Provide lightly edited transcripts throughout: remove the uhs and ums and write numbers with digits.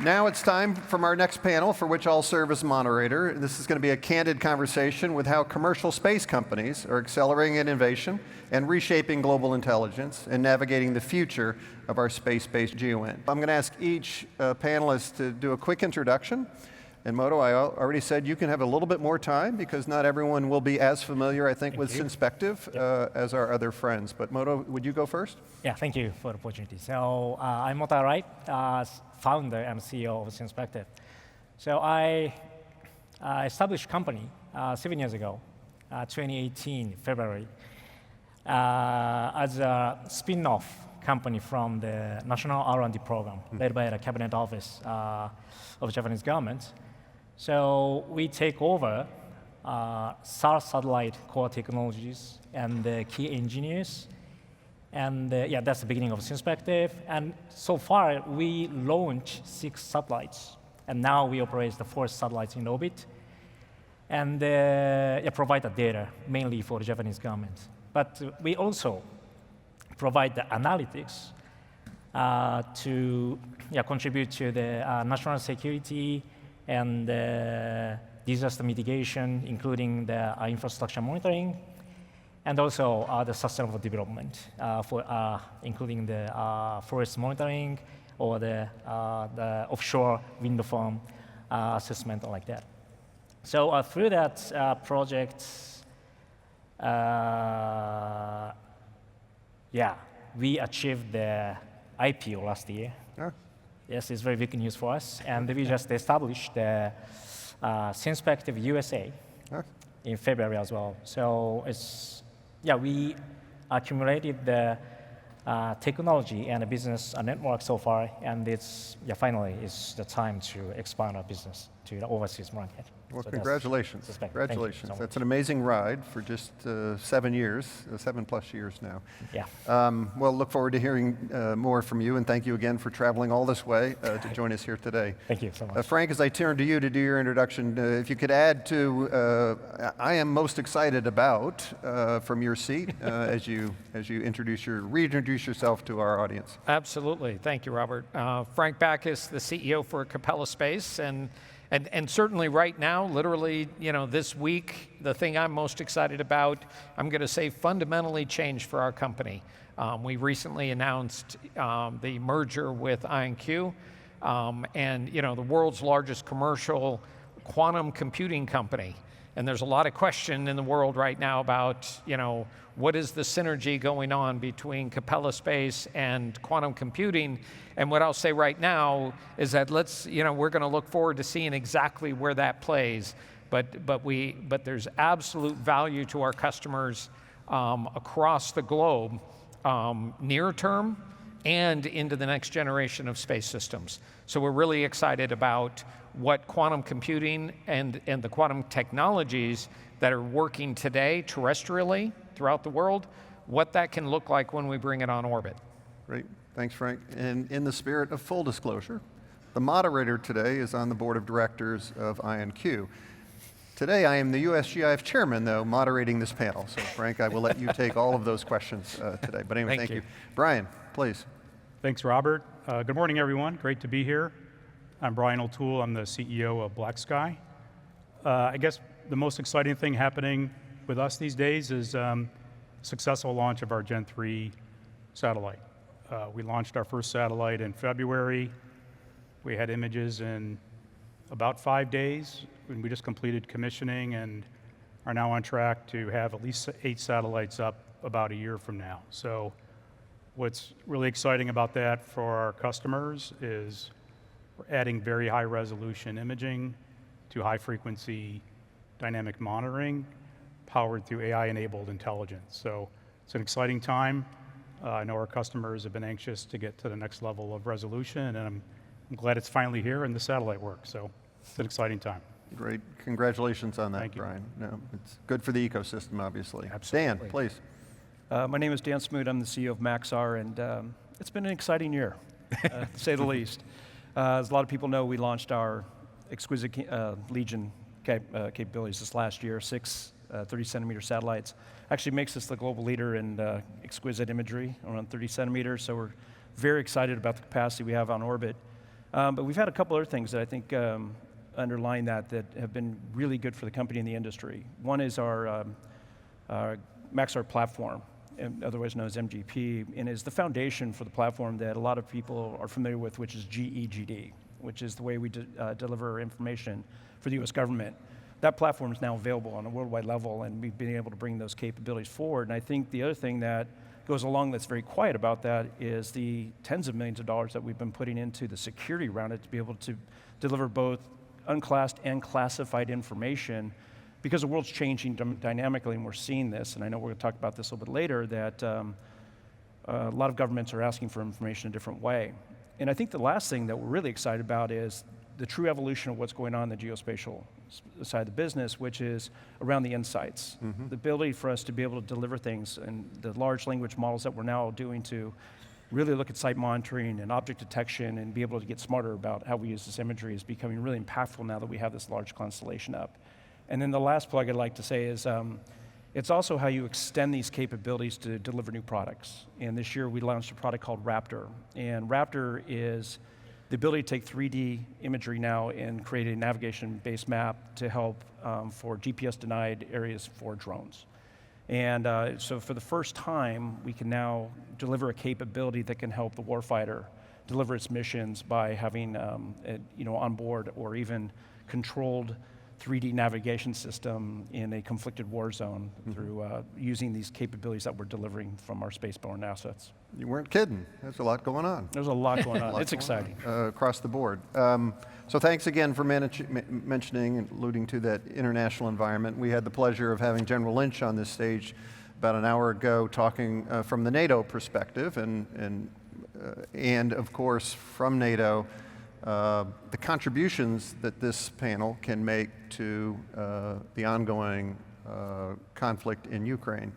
Now it's time from our next panel, for which I'll serve as moderator. This is going to be a candid conversation with how commercial space companies are accelerating innovation and reshaping global intelligence and navigating the future of our space-based GEOINT. I'm going to ask each panelist to do a quick introduction. And Moto, I already said you can have a little bit more time because not everyone will be as familiar, I think, with Synspective as our other friends. But Moto, would you go first? Yeah, thank you for the opportunity. So I'm Arai, founder and CEO of Synspective. So I established a company 7 years ago, 2018, February, as a spin-off company from the National R&D program led by the Cabinet Office of the Japanese government. So we take over SAR satellite core technologies and the key engineers. And yeah, that's the beginning of Synspective. And so far, we launched 6 satellites. And now we operate the 4th satellites in orbit. And provide the data mainly for the Japanese government. But we also provide the analytics to contribute to the national security and disaster mitigation, including the infrastructure monitoring, and also the sustainable development, including the forest monitoring or the offshore wind farm assessment like that. So through that project, we achieved the IPO last year. Yeah. Yes, it's very big news for us. And we just established the Synspective USA in February as well. So we accumulated the technology and the business network so far, and finally it's the time to expand our business to the overseas market. Well, so congratulations. Congratulations. So that's an amazing ride for just 7 years, 7+ years now. Yeah. Well, look forward to hearing more from you, and thank you again for traveling all this way to join us here today. Thank you so much. Frank, as I turn to you to do your introduction, if you could add to, I am most excited about from your seat as you reintroduce yourself to our audience. Absolutely. Thank you, Robert. Frank Backus, the CEO for Capella Space, and certainly right now, literally, this week, the thing I'm most excited about, I'm going to say fundamentally changed for our company. We recently announced the merger with IonQ, and the world's largest commercial quantum computing company. And there's a lot of question in the world right now about, what is the synergy going on between Capella Space and quantum computing? And what I'll say right now is that we're going to look forward to seeing exactly where that plays. But there's absolute value to our customers across the globe, near term and into the next generation of space systems. So we're really excited about what quantum computing and the quantum technologies that are working today terrestrially throughout the world, what that can look like when we bring it on orbit. Great. Thanks, Frank. And in the spirit of full disclosure, the moderator today is on the board of directors of IonQ. Today, I am the USGIF chairman, though, moderating this panel. So, Frank, I will let you take all of those questions today. But anyway, thank you. Brian, please. Thanks, Robert. Good morning, everyone. Great to be here. I'm Brian O'Toole. I'm the CEO of BlackSky. I guess the most exciting thing happening with us these days is successful launch of our Gen 3 satellite. We launched our first satellite in February. We had images in about 5 days, and we just completed commissioning and are now on track to have at least 8 satellites up about a year from now. So what's really exciting about that for our customers is we're adding very high resolution imaging to high frequency dynamic monitoring powered through AI-enabled intelligence. So it's an exciting time. I know our customers have been anxious to get to the next level of resolution, and I'm glad it's finally here and the satellite works. So it's an exciting time. Great. Congratulations on that, Thank you. Brian. No, it's good for the ecosystem, obviously. Absolutely. Dan, please. My name is Dan Smoot. I'm the CEO of Maxar, and it's been an exciting year, to say the least. As a lot of people know, we launched our exquisite Legion capabilities this last year, 6 30-centimeter satellites. Actually makes us the global leader in exquisite imagery around 30 centimeters, so we're very excited about the capacity we have on orbit. But we've had a couple other things that I think underline that have been really good for the company and the industry. One is our Maxar platform, otherwise known as MGP, and is the foundation for the platform that a lot of people are familiar with, which is GEGD, which is the way we deliver information for the US government. That platform is now available on a worldwide level, and we've been able to bring those capabilities forward. And I think the other thing that goes along that's very quiet about that is the tens of millions of dollars that we've been putting into the security around it to be able to deliver both unclassed and classified information, because the world's changing dynamically, and we're seeing this, and I know we're going to talk about this a little bit later, that a lot of governments are asking for information a different way. And I think the last thing that we're really excited about is the true evolution of what's going on in the geospatial side of the business, which is around the insights. The ability for us to be able to deliver things, and the large language models that we're now doing to really look at site monitoring and object detection and be able to get smarter about how we use this imagery is becoming really impactful now that we have this large constellation up. And then the last plug I'd like to say is it's also how you extend these capabilities to deliver new products. And this year we launched a product called Raptor. And Raptor is the ability to take 3D imagery now and create a navigation-based map to help for GPS-denied areas for drones. And so for the first time, we can now deliver a capability that can help the warfighter deliver its missions by having on board or even controlled 3D navigation system in a conflicted war zone through using these capabilities that we're delivering from our spaceborne assets. You weren't kidding. There's a lot going on. There's a lot going on. It's exciting. Across the board. So thanks again for mentioning and alluding to that international environment. We had the pleasure of having General Lynch on this stage about an hour ago talking from the NATO perspective, and of course from NATO, the contributions that this panel can make to the ongoing conflict in Ukraine.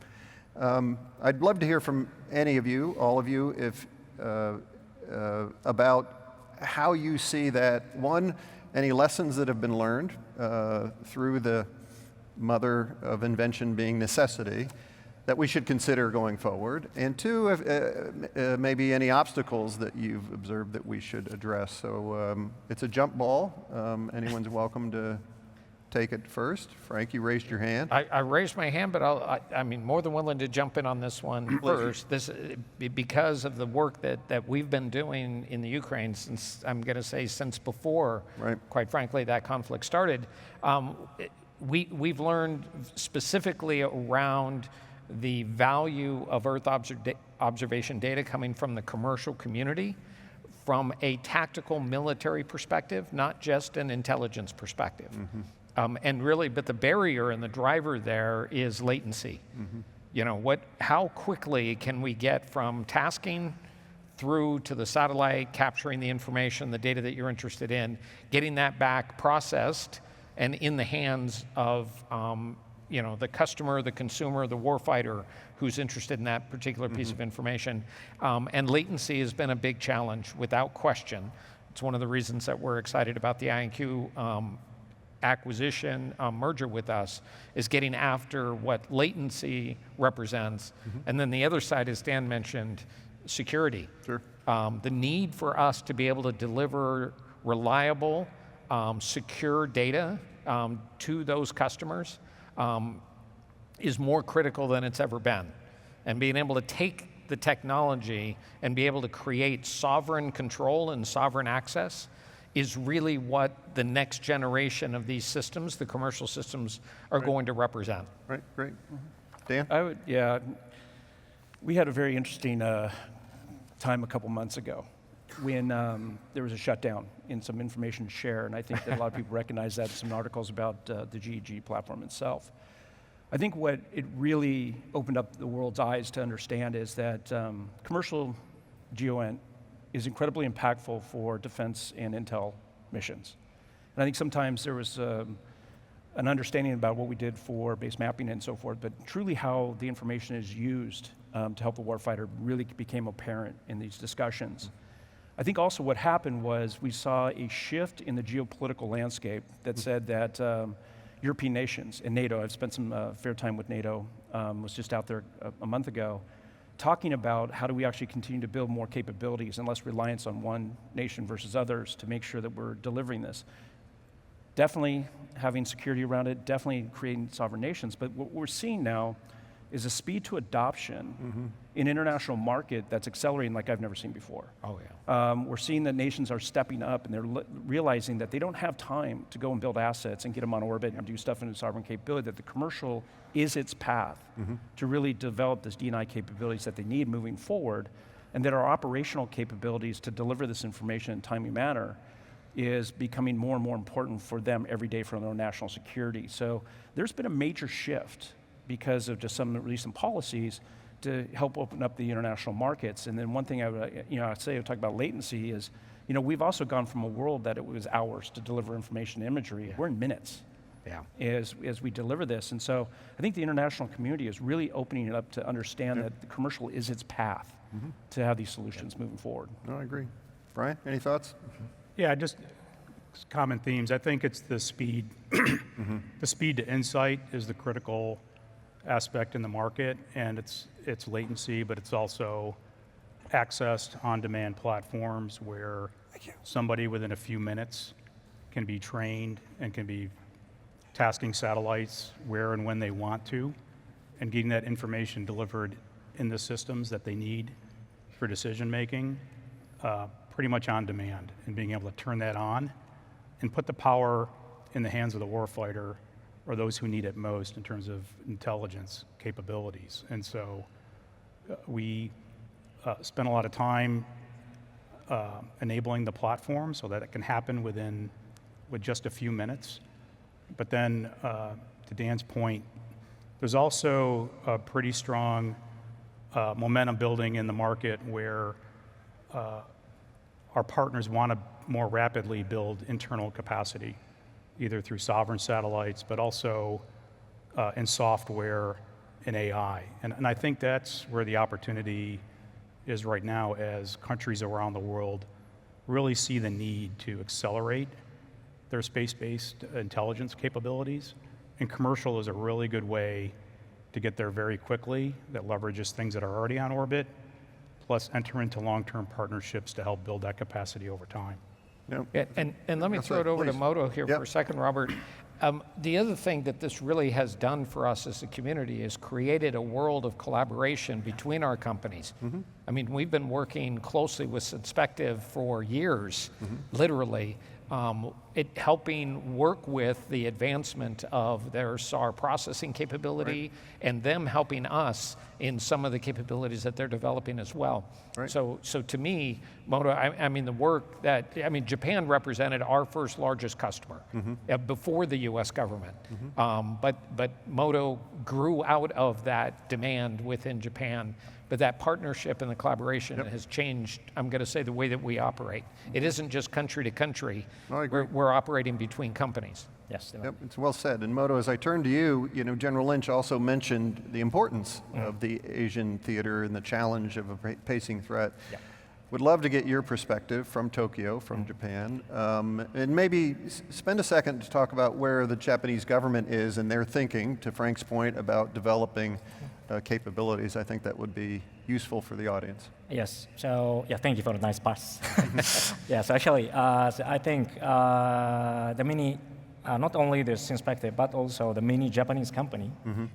I'd love to hear from any of you, all of you, if about how you see that. One, any lessons that have been learned through the mother of invention being necessity that we should consider going forward, and two, if, maybe any obstacles that you've observed that we should address. So it's a jump ball. Anyone's welcome to take it first. Frank, you raised your hand. I raised my hand, but I mean, more than willing to jump in on this one first. Because of the work that we've been doing in the Ukraine since, I'm going to say, since before, quite frankly, that conflict started. We've learned specifically around the value of Earth observation data coming from the commercial community, from a tactical military perspective, not just an intelligence perspective. And really, but the barrier and the driver there is latency. You know, how quickly can we get from tasking through to the satellite, capturing the information, the data that you're interested in, getting that back processed and in the hands of the customer, the consumer, the warfighter who's interested in that particular piece of information. And latency has been a big challenge, without question. It's one of the reasons that we're excited about the INQ acquisition merger with us, is getting after what latency represents. And then the other side, as Dan mentioned, security. Sure. The need for us to be able to deliver reliable, secure data to those customers is more critical than it's ever been. And being able to take the technology and be able to create sovereign control and sovereign access is really what the next generation of these systems, the commercial systems, are going to represent. Right, great. Dan? We had a very interesting time a couple months ago when there was a shutdown in some information share, and I think that a lot of people recognize that in some articles about the GEG platform itself. I think what it really opened up the world's eyes to understand is that commercial GEOINT is incredibly impactful for defense and intel missions. And I think sometimes there was an understanding about what we did for base mapping and so forth, but truly how the information is used to help the warfighter really became apparent in these discussions. I think also what happened was we saw a shift in the geopolitical landscape that said that European nations and NATO, I've spent some fair time with NATO, was just out there a month ago, talking about how do we actually continue to build more capabilities and less reliance on one nation versus others to make sure that we're delivering this. Definitely having security around it, definitely creating sovereign nations, but what we're seeing now is a speed to adoption in international market that's accelerating like I've never seen before. Oh, yeah. We're seeing that nations are stepping up and they're realizing that they don't have time to go and build assets and get them on orbit and do stuff in a sovereign capability, that the commercial is its path to really develop this D&I capabilities that they need moving forward, and that our operational capabilities to deliver this information in a timely manner is becoming more and more important for them every day for their national security. So there's been a major shift because of just some recent policies to help open up the international markets. And then one thing I'd say, I talk about latency is, we've also gone from a world that it was hours to deliver information and imagery. Yeah. We're in minutes. Yeah. As we deliver this. And so I think the international community is really opening it up to understand that the commercial is its path to have these solutions moving forward. No, I agree. Brian, any thoughts? Yeah, just common themes. I think it's the speed. The speed to insight is the critical aspect in the market, and it's latency, but it's also accessed on-demand platforms where somebody within a few minutes can be trained and can be tasking satellites where and when they want to, and getting that information delivered in the systems that they need for decision making, pretty much on demand, and being able to turn that on and put the power in the hands of the warfighter or those who need it most in terms of intelligence capabilities. And so we spend a lot of time enabling the platform so that it can happen with just a few minutes. But then, to Dan's point, there's also a pretty strong momentum building in the market where our partners want to more rapidly build internal capacity, either through sovereign satellites, but also in software and AI. And I think that's where the opportunity is right now, as countries around the world really see the need to accelerate their space-based intelligence capabilities. And commercial is a really good way to get there very quickly that leverages things that are already on orbit, plus enter into long-term partnerships to help build that capacity over time. Yep. Yeah, and let me throw it over to please. Moto here Yep. for a second, Robert. The other thing that this really has done for us as a community is created a world of collaboration between our companies. I mean, we've been working closely with Synspective for years, literally, helping work with the advancement of their SAR processing capability, and them helping us in some of the capabilities that they're developing as well. Right. So to me, Moto, I mean, the work that, Japan represented our first largest customer before the US government. But Moto grew out of that demand within Japan. But that partnership and the collaboration has changed, I'm going to say, the way that we operate. It isn't just country to country. No, I agree. We're operating between companies. Yes. Yep, it's well said. And Moto, as I turn to you, General Lynch also mentioned the importance of the Asian theater and the challenge of a pacing threat. Yeah. Would love to get your perspective from Tokyo, from Japan, and maybe spend a second to talk about where the Japanese government is in their thinking, to Frank's point about developing capabilities. I think that would be useful for the audience. Yes. So yeah, thank you for the nice pass. Yes, actually, so I think the many, not only the Synspective, but also the many Japanese company,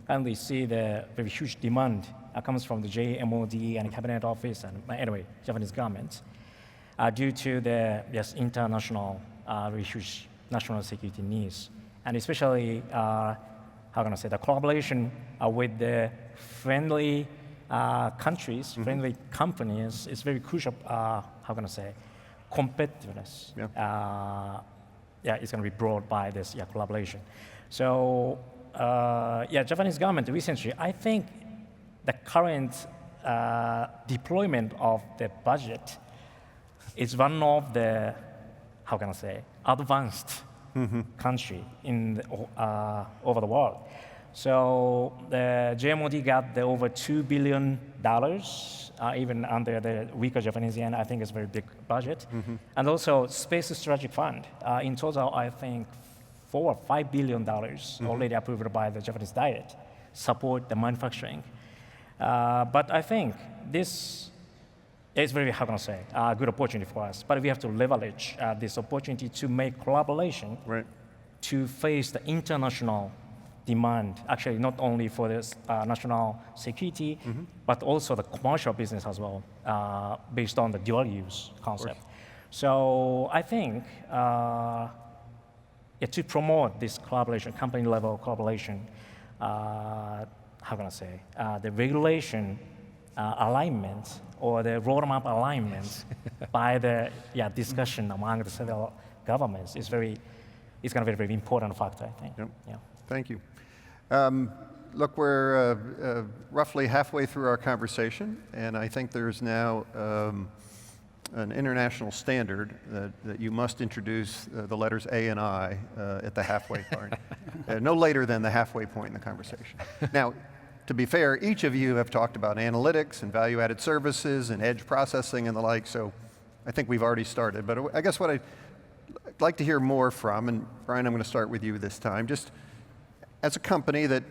and we see the very huge demand comes from the JMOD and Cabinet Office, and anyway, Japanese government, due to the international, very huge national security needs, and especially how can I say, the collaboration with the friendly countries, friendly companies is very crucial. How can I say, competitiveness. It's going to be brought by this collaboration. So Japanese government recently, I think the current deployment of the budget is one of the, how can I say, advanced country in over the world. So the JMOD got the over $2 billion, even under the weaker Japanese yen. I think it's a very big budget. And also Space Strategic Fund. In total, I think $4 or $5 billion already approved by the Japanese Diet, support the manufacturing. But I think this is very, how can I say, a good opportunity for us. But we have to leverage this opportunity to make collaboration Right. to face the international demand, actually not only for this national security, but also the commercial business as well, based on the dual use concept. So I think to promote this collaboration, company level collaboration, how can I say, the regulation alignment or the roadmap alignment by the discussion among the several governments is going to be a very important factor, I think. Yep. Yeah. Thank you. Look, we're roughly halfway through our conversation, and I think there's now an international standard that you must introduce the letters A and I at the halfway point, no later than the halfway point in the conversation. Now, to be fair, each of you have talked about analytics and value-added services and edge processing and the like, so I think we've already started. But I guess what I'd like to hear more from, and Brian, I'm going to start with you this time, just as a company that,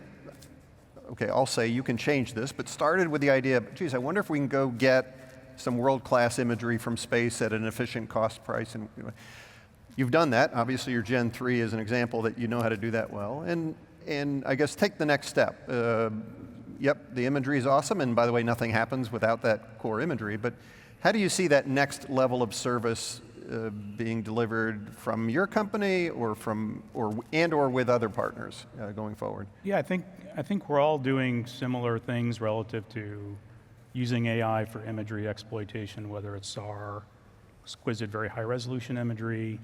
okay, I'll say you can change this, but started with the idea, geez, I wonder if we can go get some world-class imagery from space at an efficient cost price. And you've done that. Obviously, your Gen 3 is an example that you know how to do that well. And I guess take the next step. Yep, the imagery is awesome, and by the way, nothing happens without that core imagery, but how do you see that next level of service being delivered from your company or with other partners going forward? Yeah, I think we're all doing similar things relative to using AI for imagery exploitation, whether it's SAR, exquisite, very high resolution imagery,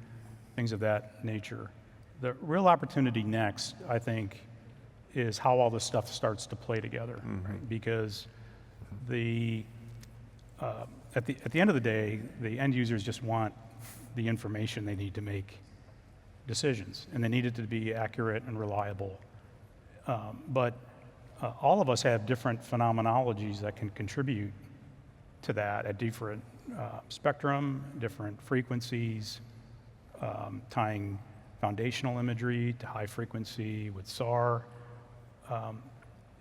things of that nature. The real opportunity next, I think, is how all this stuff starts to play together, right? Because at the end of the day, the end users just want the information they need to make decisions, and they need it to be accurate and reliable. But all of us have different phenomenologies that can contribute to that at different spectrum, different frequencies, tying foundational imagery to high frequency with SAR.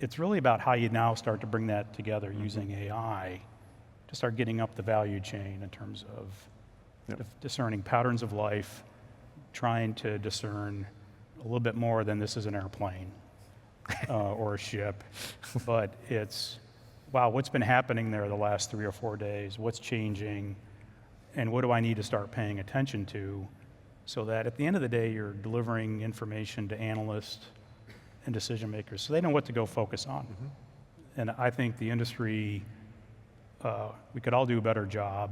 It's really about how you now start to bring that together using AI to start getting up the value chain in terms of discerning patterns of life, trying to discern a little bit more than this is an airplane or a ship, but it's, wow, what's been happening there the last 3 or 4 days? What's changing? And what do I need to start paying attention to so that at the end of the day, you're delivering information to analysts and decision makers so they know what to go focus on. And I think the industry, we could all do a better job,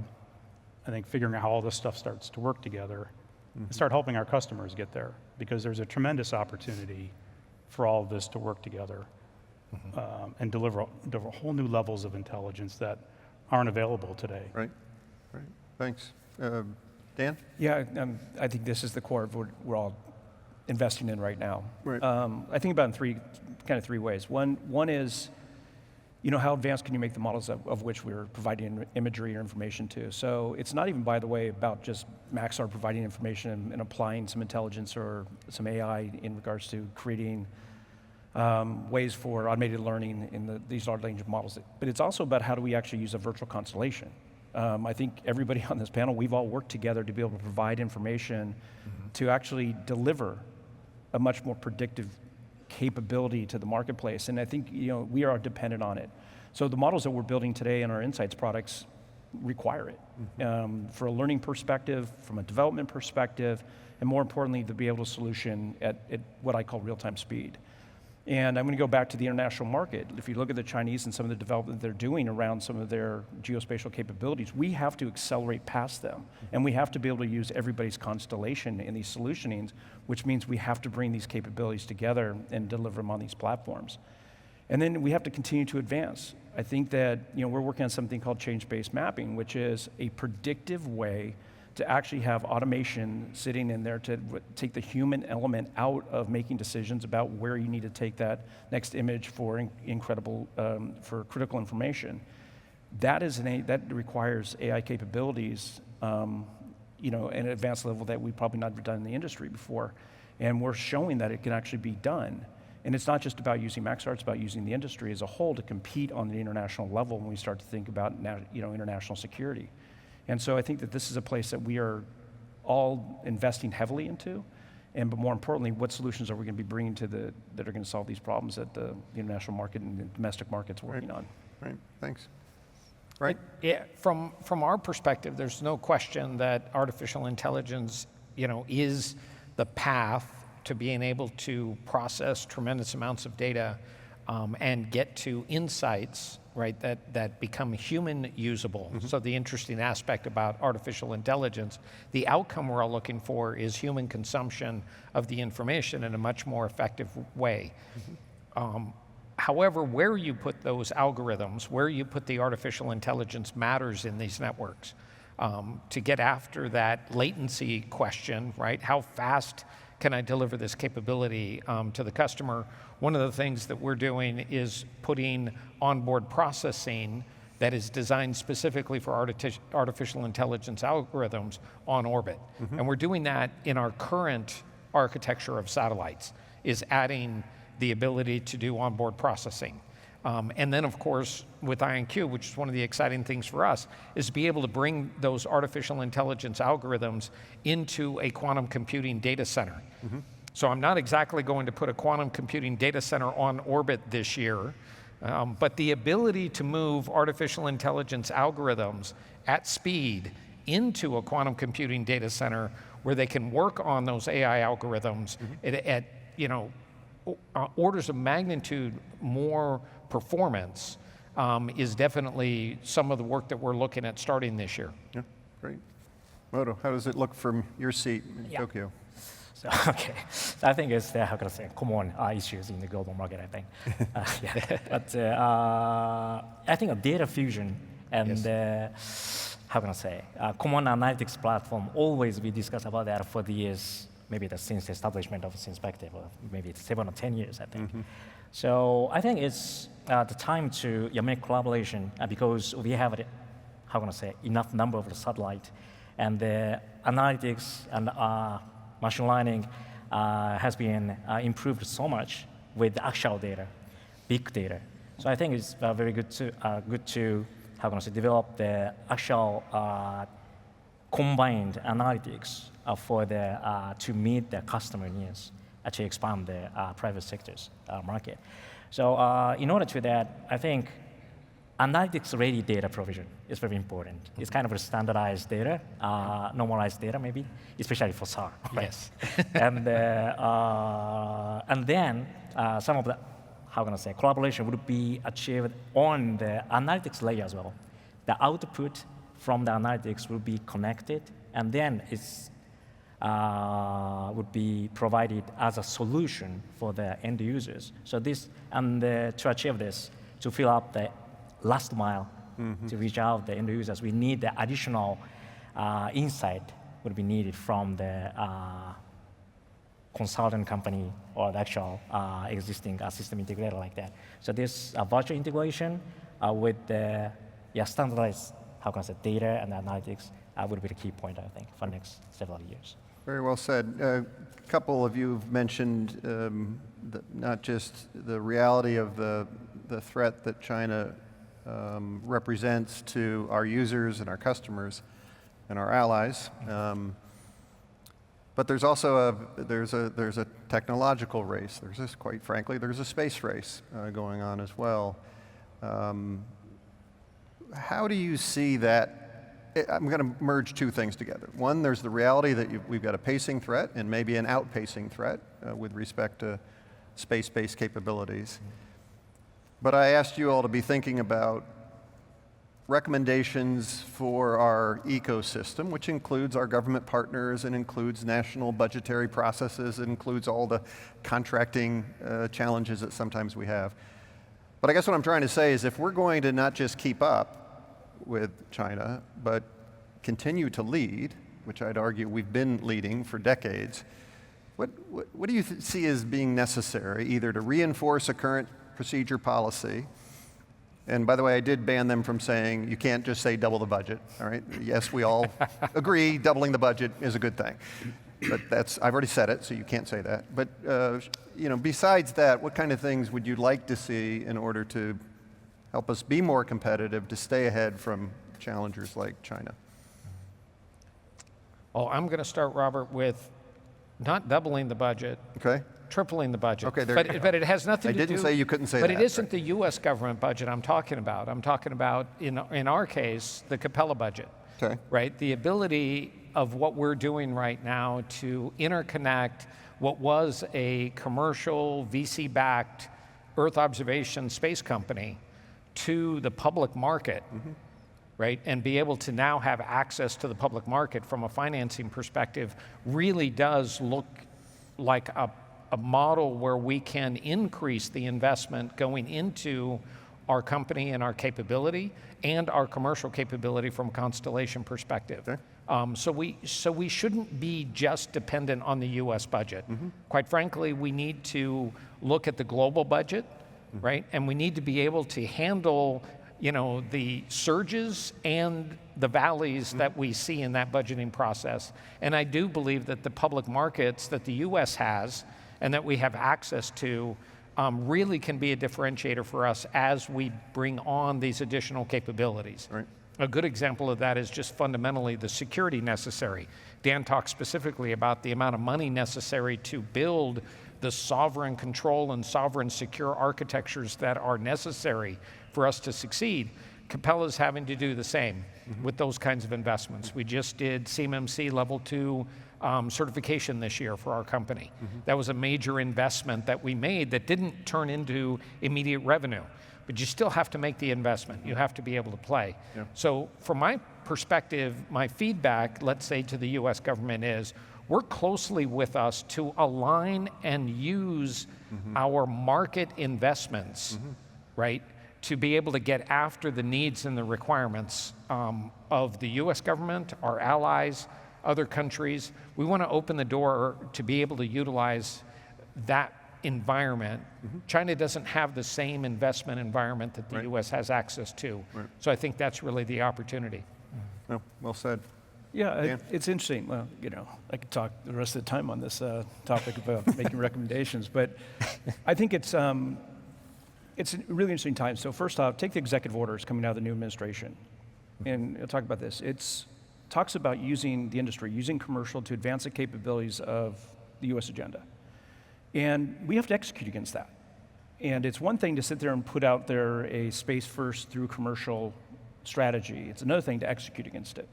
I think, figuring out how all this stuff starts to work together and start helping our customers get there, because there's a tremendous opportunity for all of this to work together and deliver whole new levels of intelligence that aren't available today. Right, right. Thanks. Dan? Yeah, I think this is the core of what we're all investing in right now. Right. I think about it in three ways. One is, how advanced can you make the models of which we're providing imagery or information to? So it's not even, by the way, about just Maxar providing information and applying some intelligence or some AI in regards to creating ways for automated learning in these large language models. But it's also about how do we actually use a virtual constellation. I think everybody on this panel, we've all worked together to be able to provide information to actually deliver a much more predictive capability to the marketplace. And I think we are dependent on it. So the models that we're building today in our Insights products require it for a learning perspective, from a development perspective, and more importantly, to be able to solution at what I call real-time speed. And I'm going to go back to the international market. If you look at the Chinese and some of the development they're doing around some of their geospatial capabilities, we have to accelerate past them. And we have to be able to use everybody's constellation in these solutionings, which means we have to bring these capabilities together and deliver them on these platforms. And then we have to continue to advance. I think that we're working on something called change-based mapping, which is a predictive way to actually have automation sitting in there to take the human element out of making decisions about where you need to take that next image for for critical information. That requires AI capabilities, at an advanced level that we've probably not done in the industry before, and we're showing that it can actually be done. And it's not just about using Maxar, it's about using the industry as a whole to compete on the international level when we start to think about international security. And so I think that this is a place that we are all investing heavily into. But more importantly, what solutions are we going to be bringing that are going to solve these problems that the international market and the domestic market's working on? Right, thanks. Right? Yeah, from our perspective, there's no question that artificial intelligence, is the path to being able to process tremendous amounts of data and get to insights, right, that become human usable. So the interesting aspect about artificial intelligence, the outcome we're all looking for is human consumption of the information in a much more effective way. However, where you put those algorithms, where you put the artificial intelligence matters in these networks. To get after that latency question, right? How fast can I deliver this capability to the customer? One of the things that we're doing is putting onboard processing that is designed specifically for artificial intelligence algorithms on orbit. And we're doing that in our current architecture of satellites, is adding the ability to do onboard processing. And then, of course, with IonQ, which is one of the exciting things for us, is to be able to bring those artificial intelligence algorithms into a quantum computing data center. So I'm not exactly going to put a quantum computing data center on orbit this year, but the ability to move artificial intelligence algorithms at speed into a quantum computing data center where they can work on those AI algorithms at orders of magnitude more performance is definitely some of the work that we're looking at starting this year. Yeah, great. Moto, how does it look from your seat in Tokyo? So, okay, so I think it's how can I say, common issues in the global market, I think. But I think a data fusion and how can I say, common analytics platform, always we discuss about that for the years, maybe since the establishment of Synspective, or maybe 7 or 10 years, I think. So I think it's the time to make collaboration because we have, how can I say, enough number of the satellite, and the analytics and machine learning has been improved so much with the actual data, big data. So I think it's very good to how can I say, develop the actual combined analytics for to meet the customer needs, actually expand the private sector's market. So in order to that, I think analytics-ready data provision is very important. It's kind of a standardized data, normalized data maybe, especially for SAR. Right? Yes. And then some of the, how can I say, collaboration would be achieved on the analytics layer as well. The output from the analytics will be connected, and then it's would be provided as a solution for the end users. So this, and to achieve this, to fill up the last mile, to reach out the end users, we need the additional insight would be needed from the consultant company or the actual existing system integrator like that. So this virtual integration with the standardized, how can I say, data and analytics would be the key point, I think, for the next several years. Very well said. A couple of you have mentioned not just the reality of the threat that China represents to our users and our customers and our allies, but there's also there's a technological race. There's this, quite frankly, there's a space race going on as well. How do you see that? I'm going to merge two things together. One, there's the reality that we've got a pacing threat and maybe an outpacing threat with respect to space-based capabilities. But I asked you all to be thinking about recommendations for our ecosystem, which includes our government partners and includes national budgetary processes, it includes all the contracting challenges that sometimes we have. But I guess what I'm trying to say is if we're going to not just keep up with China, but continue to lead, which I'd argue we've been leading for decades, what do you see as being necessary, either to reinforce a current procedure policy? And by the way, I did ban them from saying, you can't just say double the budget, all right? Yes, we all agree doubling the budget is a good thing. But I've already said it, so you can't say that. But besides that, what kind of things would you like to see in order to help us be more competitive, to stay ahead from challengers like China? Oh, I'm going to start, Robert, with not doubling the budget, Okay. tripling the budget. Okay, there but, you go. but it has nothing I to do... didn't say you couldn't say but that. But it isn't the U.S. government budget I'm talking about. I'm talking about, in our case, the Capella budget. Okay. Right? The ability of what we're doing right now to interconnect what was a commercial, VC-backed Earth observation space company to the public market, right? And be able to now have access to the public market from a financing perspective really does look like a model where we can increase the investment going into our company and our capability and our commercial capability from a constellation perspective. Okay. So we shouldn't be just dependent on the U.S. budget. Quite frankly, we need to look at the global budget, right? And we need to be able to handle, the surges and the valleys that we see in that budgeting process. And I do believe that the public markets that the U.S. has and that we have access to really can be a differentiator for us as we bring on these additional capabilities. Right. A good example of that is just fundamentally the security necessary. Dan talked specifically about the amount of money necessary to build the sovereign control and sovereign secure architectures that are necessary for us to succeed. Capella's having to do the same with those kinds of investments. We just did CMMC Level 2 certification this year for our company. That was a major investment that we made that didn't turn into immediate revenue. But you still have to make the investment. You have to be able to play. Yeah. So from my perspective, my feedback, let's say to the US government is, work closely with us to align and use our market investments, right, to be able to get after the needs and the requirements of the US government, our allies, other countries. We want to open the door to be able to utilize that environment. China doesn't have the same investment environment that the US has access to. So I think that's really the opportunity. No, well said. Yeah, Dan? it's interesting. Well, I could talk the rest of the time on this topic about making recommendations, but I think it's a really interesting time. So first off, take the executive orders coming out of the new administration, and I'll talk about this. It talks about using the industry, using commercial to advance the capabilities of the U.S. agenda. And we have to execute against that. And it's one thing to sit there and put out there a space first through commercial strategy. It's another thing to execute against it.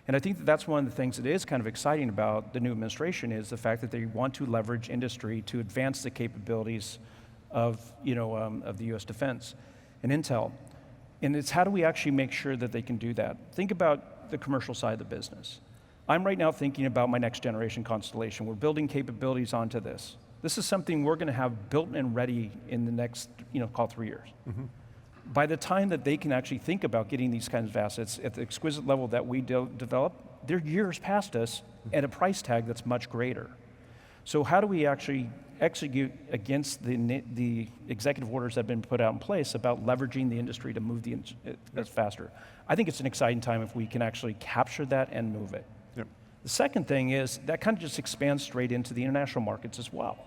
And I think that's one of the things that is kind of exciting about the new administration is the fact that they want to leverage industry to advance the capabilities of, of the U.S. defense and intel. And it's how do we actually make sure that they can do that? Think about the commercial side of the business. I'm right now thinking about my next generation constellation. We're building capabilities onto this. This is something we're going to have built and ready in the next, call 3 years. By the time that they can actually think about getting these kinds of assets at the exquisite level that we develop, they're years past us at a price tag that's much greater. So how do we actually execute against the executive orders that have been put out in place about leveraging the industry to move that's faster? I think it's an exciting time if we can actually capture that and move it. Yep. The second thing is that kind of just expands straight into the international markets as well,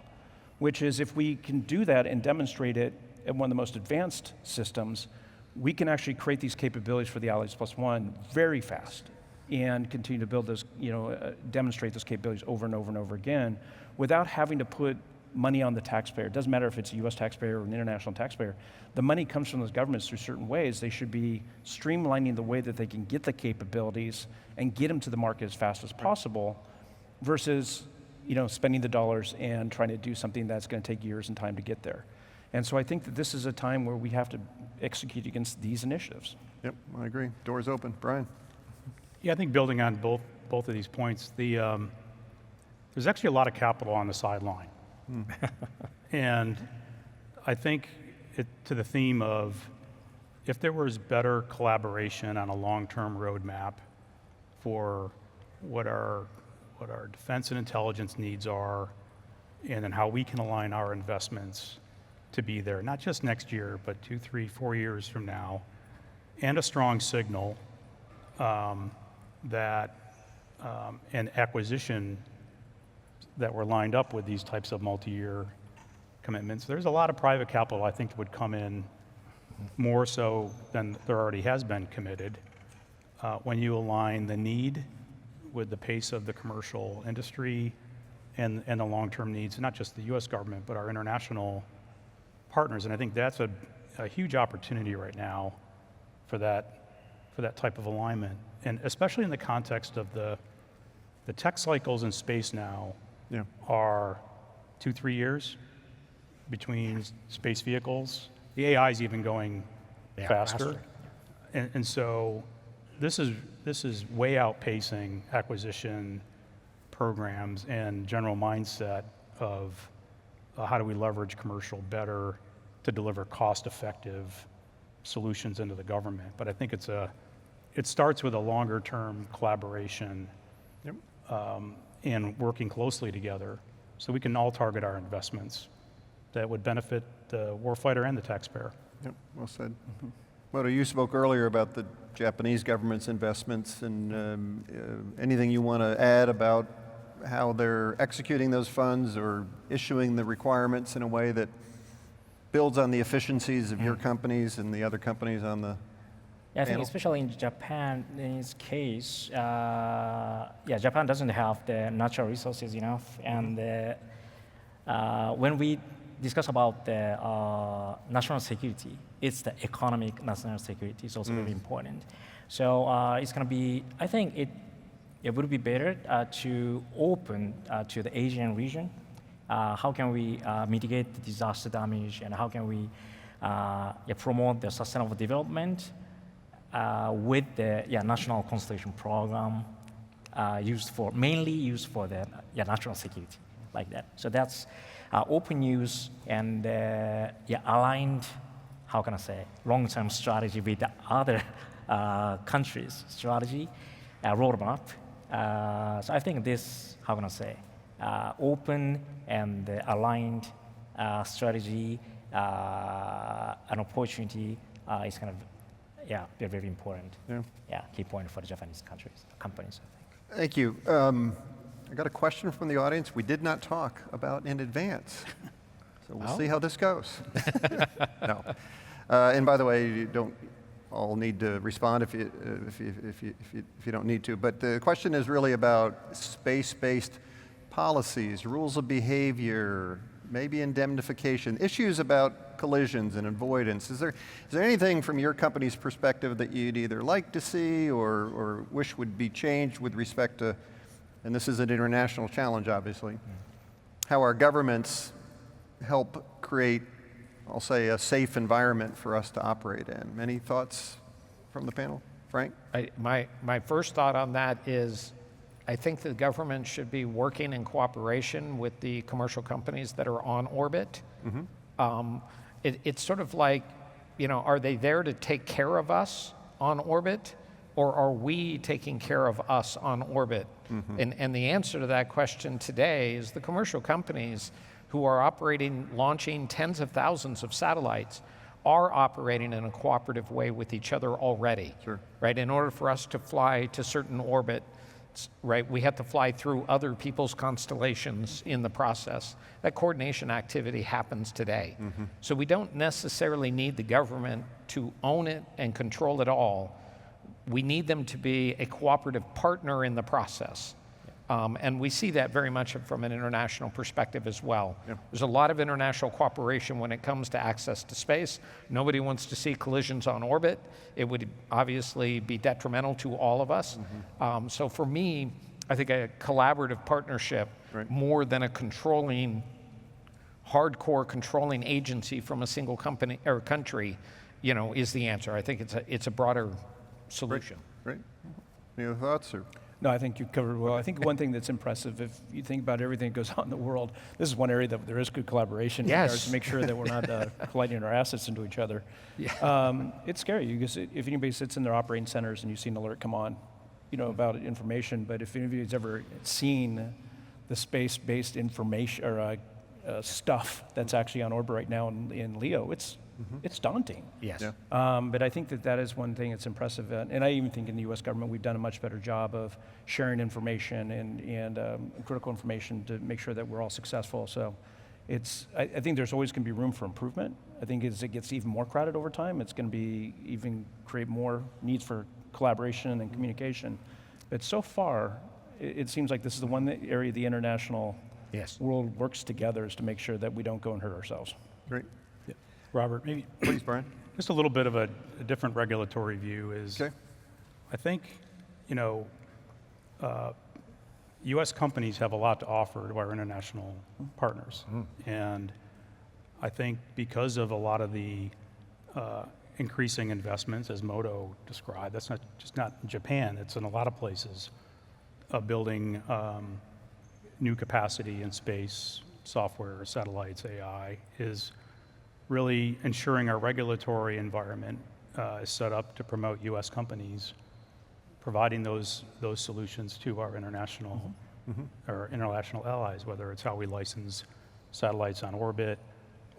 which is if we can do that and demonstrate it at one of the most advanced systems, we can actually create these capabilities for the Allies Plus One very fast and continue to build those, demonstrate those capabilities over and over and over again without having to put money on the taxpayer. It doesn't matter if it's a US taxpayer or an international taxpayer. The money comes from those governments through certain ways. They should be streamlining the way that they can get the capabilities and get them to the market as fast as possible versus spending the dollars and trying to do something that's going to take years and time to get there. And so I think that this is a time where we have to execute against these initiatives. Yep, I agree. Doors open. Brian? Yeah, I think building on both of these points, there's actually a lot of capital on the sideline. And I think to the theme of if there was better collaboration on a long-term roadmap for what our defense and intelligence needs are, and then how we can align our investments to be there, not just next year, but 2, 3, 4 years from now, and a strong signal that an acquisition that were lined up with these types of multi-year commitments. There's a lot of private capital, I think, would come in more so than there already has been committed when you align the need with the pace of the commercial industry and the long-term needs, not just the US government, but our international partners. And I think that's a huge opportunity right now for that type of alignment. And especially in the context of the tech cycles in space now are 2-3 years between space vehicles. The AI is even going faster. And so this is way outpacing acquisition programs and general mindset of how do we leverage commercial better to deliver cost-effective solutions into the government. But I think it starts with a longer-term collaboration and working closely together so we can all target our investments that would benefit the warfighter and the taxpayer. Yep, well said. Moto, you spoke earlier about the Japanese government's investments, and anything you want to add about how they're executing those funds or issuing the requirements in a way that builds on the efficiencies of your companies and the other companies on the Yeah, I think panel? especially in Japan, in this case, Japan doesn't have the natural resources enough, and when we discuss about the national security, it's the economic national security is also very important. So it's going to be, I think it would be better to open to the Asian region. How can we mitigate the disaster damage, and how can we promote the sustainable development with the national constellation program mainly used for the national security, like that. So that's open use and aligned, how can I say, long-term strategy with the other countries' strategy, roadmap. So I think this, how can I say, open and aligned strategy and opportunity is kind of, very, very important. Key point for the Japanese companies, I think. Thank you. I got a question from the audience we did not talk about in advance. So we'll see how this goes. No. And by the way, you don't all need to respond if you don't need to. But the question is really about space-based policies, rules of behavior, maybe indemnification, issues about collisions and avoidance. Is there anything from your company's perspective that you'd either like to see or wish would be changed with respect to, and this is an international challenge, obviously, how our governments help create, I'll say, a safe environment for us to operate in? Any thoughts from the panel? Frank? My first thought on that is I think the government should be working in cooperation with the commercial companies that are on orbit. It's sort of like, are they there to take care of us on orbit, or are we taking care of us on orbit? And the answer to that question today is the commercial companies who are launching tens of thousands of satellites are operating in a cooperative way with each other already. Sure. Right? In order for us to fly to certain orbit, right, we have to fly through other people's constellations in the process. That coordination activity happens today. So we don't necessarily need the government to own it and control it all. We need them to be a cooperative partner in the process. And we see that very much from an international perspective as well. There's a lot of international cooperation when it comes to access to space. Nobody wants to see collisions on orbit. It would obviously be detrimental to all of us. So for me, I think a collaborative partnership, more than a hardcore controlling agency from a single company or country, is the answer. I think it's a broader solution. Great. Any other thoughts? Or? No, I think you covered well. I think one thing that's impressive, if you think about everything that goes on in the world, this is one area that there is good collaboration in regards to make sure that we're not colliding our assets into each other. It's scary. If anybody sits in their operating centers and you see an alert come on, about information, but if anybody's ever seen the space-based information or stuff that's actually on orbit right now in LEO. It's daunting. Yes. Yeah. But I think that is one thing that's impressive. And I even think in the U.S. government, we've done a much better job of sharing information and critical information to make sure that we're all successful. So I think there's always going to be room for improvement. I think as it gets even more crowded over time, it's going to be even create more needs for collaboration and communication. But so far, it seems like this is the one area the international world works together is to make sure that we don't go and hurt ourselves. Great. Robert, maybe Please, Brian. just a little bit of a different regulatory view is, Okay. I think, U.S. companies have a lot to offer to our international partners. And I think because of a lot of the increasing investments, as Moto described, that's not in Japan, it's in a lot of places, building new capacity in space, software, satellites, AI, is really ensuring our regulatory environment is set up to promote U.S. companies providing those solutions to our international or international allies, whether it's how we license satellites on orbit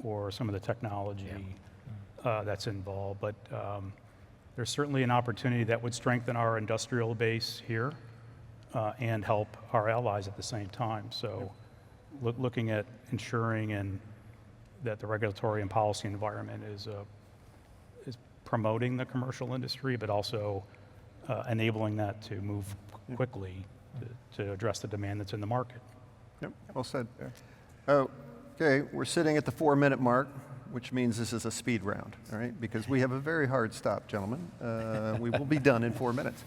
or some of the technology that's involved. But there's certainly an opportunity that would strengthen our industrial base here and help our allies at the same time. So looking at ensuring that the regulatory and policy environment is promoting the commercial industry, but also enabling that to move quickly to address the demand that's in the market. Yep, well said. Okay, we're sitting at the 4-minute mark, which means this is a speed round, all right? Because we have a very hard stop, gentlemen. We will be done in 4 minutes.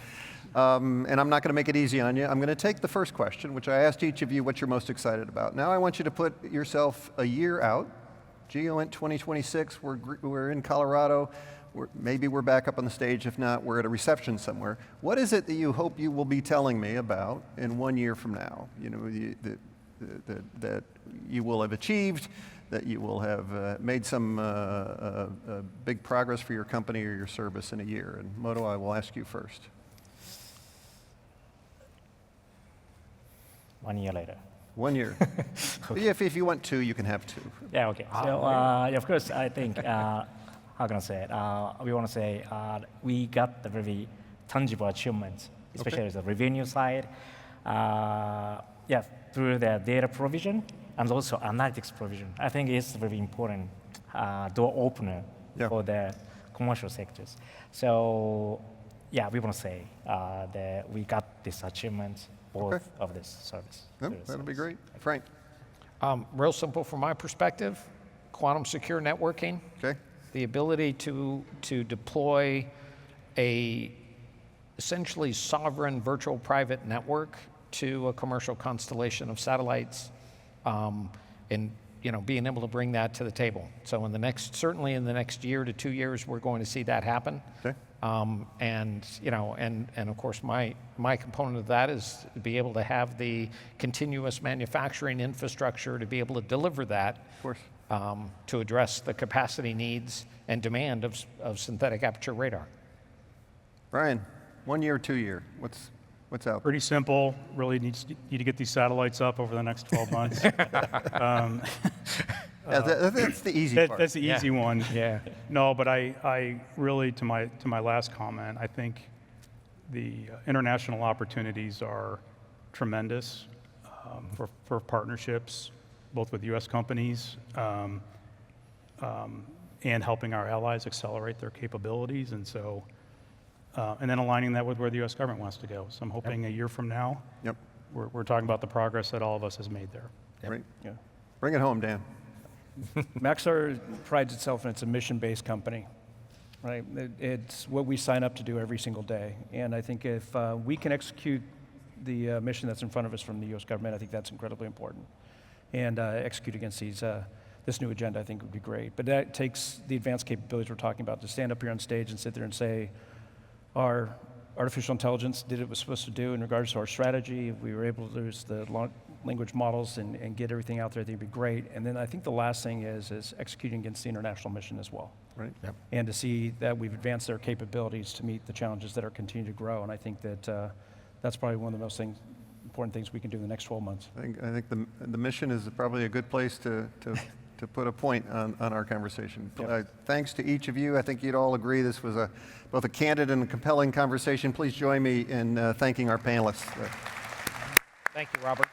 And I'm not going to make it easy on you. I'm going to take the first question, which I asked each of you what you're most excited about. Now I want you to put yourself a year out. GEOINT 2026, we're in Colorado. Maybe we're back up on the stage. If not, we're at a reception somewhere. What is it that you hope you will be telling me about in 1 year from now? That you will have achieved, that you will have made some big progress for your company or your service in a year. And Moto, I will ask you first. 1 year later. 1 year. Okay. If you want 2, you can have 2. Yeah, okay. So, of course, I think, how can I say it? We want to say we got the very tangible achievements, especially the revenue side. Through the data provision and also analytics provision. I think it's very important door opener for the commercial sectors. So, we want to say that we got this achievement both of this service. Yep, that'll be great. Frank. Real simple from my perspective, quantum secure networking. Okay. The ability to deploy a essentially sovereign virtual private network to a commercial constellation of satellites, and being able to bring that to the table. So certainly in the next year to 2 years, we're going to see that happen. Okay. And of course, my component of that is to be able to have the continuous manufacturing infrastructure to be able to deliver that. Of course. To address the capacity needs and demand of synthetic aperture radar. Brian, 1 year or 2 year? What's out? Pretty simple. Really need to get these satellites up over the next 12 months. That's the easy part. That's the easy one. Yeah. No, but I really, to my last comment, I think the international opportunities are tremendous for partnerships, both with U.S. companies and helping our allies accelerate their capabilities. And so, and then aligning that with where the U.S. government wants to go. So I'm hoping a year from now, we're talking about the progress that all of us has made there. Great. Yeah. Bring it home, Dan. Maxar prides itself in it's a mission-based company, right? It's what we sign up to do every single day. And I think if we can execute the mission that's in front of us from the U.S. government, I think that's incredibly important. And execute against this new agenda, I think would be great. But that takes the advanced capabilities we're talking about to stand up here on stage and sit there and say, our artificial intelligence did what it was supposed to do in regards to our strategy. We were able to use the language models and get everything out there. I think it'd be great. And then I think the last thing is executing against the international mission as well. Right. Yep. And to see that we've advanced their capabilities to meet the challenges that are continuing to grow. And I think that that's probably one of the most important things we can do in the next 12 months. I think the mission is probably a good place to put a point on our conversation. Yep. Thanks to each of you. I think you'd all agree this was both a candid and a compelling conversation. Please join me in thanking our panelists. Thank you, Robert.